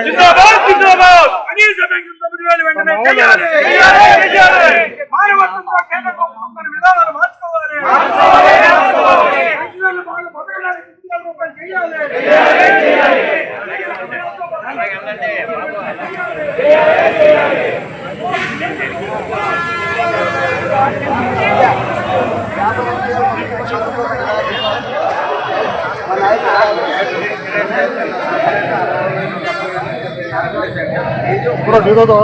జిందాబాద్ జిందాబాద్ కనీస పెన్షన్ 9,000 వెంటనే చేయాలి మానవత్వంతో కేంద్ర ప్రభుత్వం విధానాలు మార్చుకోవాలి పెన్షన్లు బాగా బతకడానికి రూపాయలు చేయాలి पूरा जुड़ो तो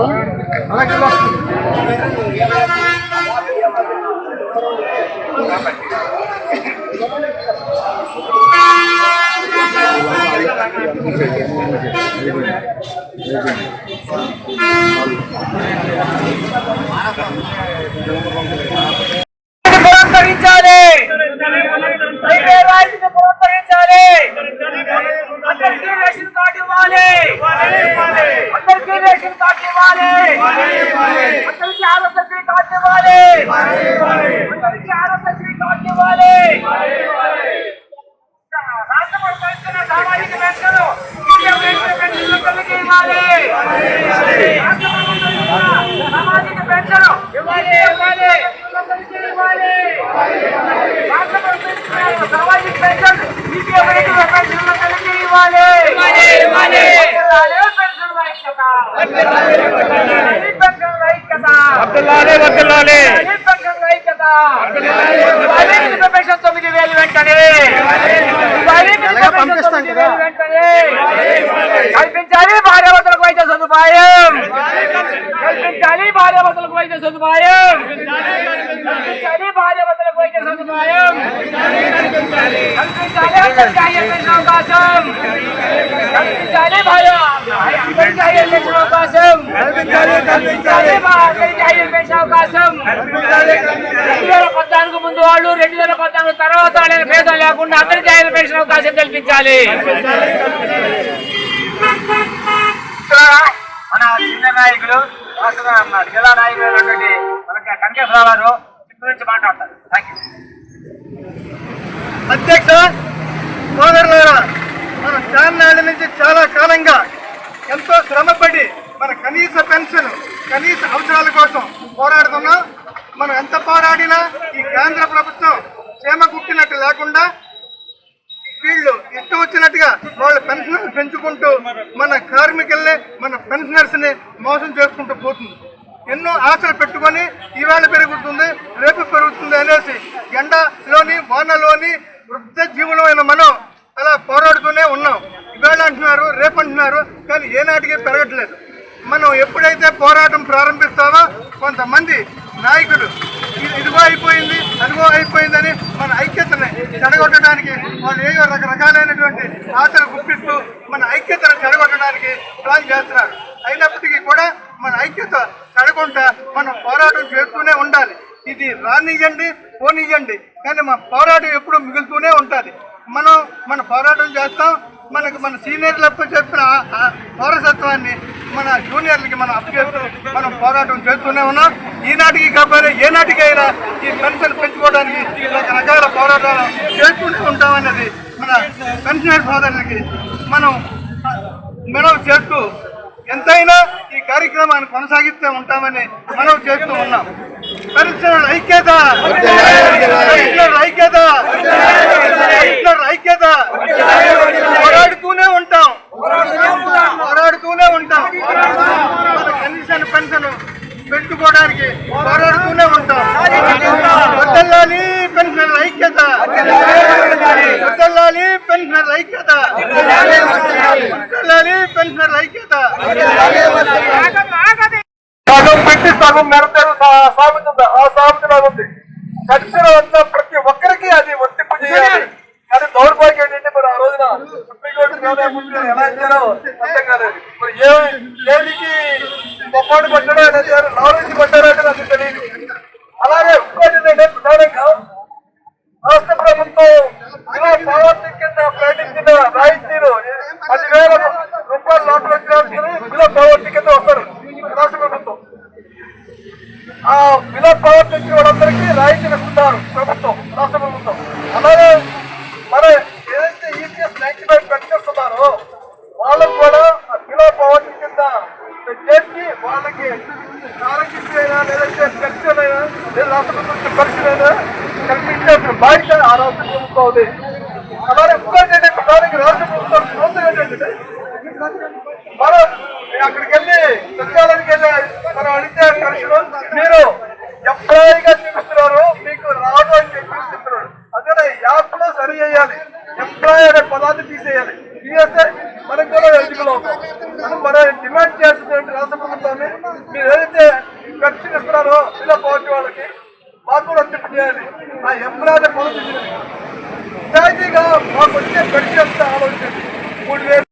పురస్కరించాలి పురస్కరించాలి అందరికీ రేషన్ కార్డు ఇవ్వాలి అందరికీ రేషన్ కార్డు ఇవ్వాలి అందరికీ ఆరోగ్యశ్రీ కార్డు ఇవ్వాలి అందరికీ ఆరోగ్యశ్రీ కార్డు ఇవ్వాలి రాష్ట్ర ప్రభుత్వం సామాజిక పెన్షన్ కలిగి ఇవ్వాలి సామాజిక పెన్షన్ ఇవ్వాలి ఇవ్వాలి రాష్ట్ర ప్రభుత్వం సామాజిక పెన్షన్ పెన్షన్ కలిగి ఇవ్వాలి పెన్షన్ 9,000 వెంటనే కల్పించాలి భార్యాభర్తలకు వైద్య సదుపాయం కల్పించాలి భార్యాభర్తలకు వైద్య సదుపాయం కల్పించాలి భార్యాభర్తలకు వైద్య సదుపాయం కల్పించాలి అంతర్జాతీయ పెన్షన్ అవకాశం కల్పించాలి అంతర్జాతీయ పెన్షన్ అవకాశం కల్పించాలి అంతర్జాతీయ పెన్షన్ అవకాశం 2014 ముందు వాళ్ళు 2014 తర్వాత వాళ్ళ భేదం లేకుండా అంతర్జాతీయ పెన్షన్ అవకాశం కల్పించాలి. మన చిన్న నాయకులు జిల్లా నాయకులు మనకి కనకేశ్వరరావు గారు గురించి మాట్లాడతారు. అధ్యక్ష సోదరులారా, మన చాన్నాళ్ళ నుంచి చాలా కాలంగా ఎంతో శ్రమపడి మన కనీస పెన్షన్ కనీస అవసరాల కోసం పోరాడుతున్నాం. మనం ఎంత పోరాడినా ఈ కేంద్ర ప్రభుత్వం క్షేమ కుట్టినట్టు లేకుండా వీళ్ళు ఇష్టం వచ్చినట్టుగా వాళ్ళ పెన్షన్ పెంచుకుంటూ మన కార్మికుల్ని మన పెన్షనర్స్ ని మోసం చేసుకుంటూ పోతుంది. ఎన్నో ఆశలు పెట్టుకొని ఈవేళ పెరుగుతుంది రేపు పెరుగుతుంది అనేసి ఎండలోని వానలోని వృద్ధ జీవులమైన మనం అలా పోరాడుతూనే ఉన్నాం. ఈవేళ అంటున్నారు రేపు అంటున్నారు, కానీ ఏనాటికి పెరగట్లేదు. మనం ఎప్పుడైతే పోరాటం ప్రారంభిస్తామో కొంతమంది నాయకులు ఇదిగో అయిపోయింది అదిగో అయిపోయిందని మన ఐక్యతని చెడగొట్టడానికి వాళ్ళు ఏవో రకరకాలైనటువంటి ఆశలు గుప్పిస్తూ మన ఐక్యతను చెడగొట్టడానికి ప్లాన్ చేస్తున్నారు. అయినప్పటికీ కూడా మన ఐక్యత చెడకుండా మనం పోరాటం చేస్తూనే ఉండాలి. ఇది రానియ్యండి పోనీయండి, కానీ మన పోరాటం ఎప్పుడూ మిగులుతూనే ఉంటుంది. మనం మన పోరాటం చేస్తాం. మనకు మన సీనియర్లకు చెప్పిన పౌరసత్వాన్ని మన జూనియర్లకి మనం అప్పచెప్తూ మనం పోరాటం చేస్తూనే ఉన్నాం. ఈనాటికి కాకపోతే ఏనాటికైనా ఈ పెన్షన్ పెంచుకోవడానికి రకరకాల పోరాటాలు చేస్తూనే ఉంటామన్నది మన పెన్షనర్ సోదరులకి మనం మనవి చేస్తూ ఎంతైనా ఈ కార్యక్రమాన్ని కొనసాగిస్తూ ఉంటామని మనం చేస్తూ ఉన్నాం. పెన్షనర్ ఐక్యత, పెన్షనర్ ఐక్యత, పెన్షనర్ ఐక్యత. పోరాడుతూనే ఉంటాం, పోరాడుతూనే ఉంటాం. మన కనీస పెన్షన్ పెంచుకోవడానికి పోరాడుతూనే ఉంటాం. వద్దల్లాలి పెన్షనర్ ఐక్యత, వద్దల్లాలి పెన్షనర్ ఐక్యత, వద్దల్లాలి పెన్షనర్ ఐక్యత. సగం పెట్టి సగం మెడతారు సాగుతుంది. ఆ సాగుతున్నా ఉంది. పెన్షన్ వల్ల ప్రతి ఒక్కరికి అది వర్తింపు చేయాలి. అది దౌర్భాగ్యం ఏంటంటే మరి ఆ రోజున సుప్రీంకోర్టు ఎలా ఇచ్చారో అర్థం కాలేదు. మరి ఏదికి పొప్పాడు పట్టాడో అనేది నాలుగు పట్టారో అంటే నాకు తెలియదు. అలాగే ఇంకోటి ఏంటంటే ప్రధానంగా రాష్ట్ర ప్రభుత్వం ఇలా పావర్టీ కింద ప్రకటించిన రాయితీలు 10,000 రూపాయలు లోపల వచ్చిన ఇలా పావర్టీ కింద వస్తారు రాష్ట్ర ప్రభుత్వం. ఆ బిలో పావర్టీ వచ్చిన వాళ్ళందరికీ రాయితీలు ఇస్తున్నారు ప్రభుత్వం, రాష్ట్ర ప్రభుత్వం. అలాగే మన ఏదైతే EPS 95 పెన్షన్స్ ఉన్నారో వాళ్ళకు కూడా బిలో వాళ్ళకి ఆరోగ్యమైనా లేదంటే పెన్షన్ అయినా లేదా రాష్ట్ర ప్రభుత్వం పెన్షన్ అయినా కల్పించాల్సిన బాధ్యత ఆ రాష్ట్ర ప్రభుత్వం ఉంది. అలానే ఇంకోటి ఏంటంటే దానికి రాష్ట్ర ప్రభుత్వం సూత్రం ఏంటంటే మనం అక్కడికి వెళ్ళి సచివాలయానికి వెళ్ళి మనం అడిగితే పెన్షన్ మీరు ఎంప్లాయీగా చూపిస్తున్నారు, మీకు రాదు అని చెప్పి చెప్తున్నాడు. అందుకని యాప్ లో సరి చేయాలి, ఎంప్లాయీ అనే పదాన్ని తీసేయాలి. తీసేస్తే మనకు కూడా ఎలిజిబుల్ అవుతాం. మనం డిమాండ్ చేస్తున్నటువంటి రాష్ట్ర ప్రభుత్వాన్ని మీరు ఏదైతే పెన్షన్ ఇస్తున్నారో ఇలా పార్టీ వాళ్ళకి మాకు కూడా వర్తింపు చేయాలి. ఆ ఎంప్లాయీ పదవి నిజాయితీగా మాకు వచ్చే పెన్షన్ అంతా ఆలోచించండి. 3,000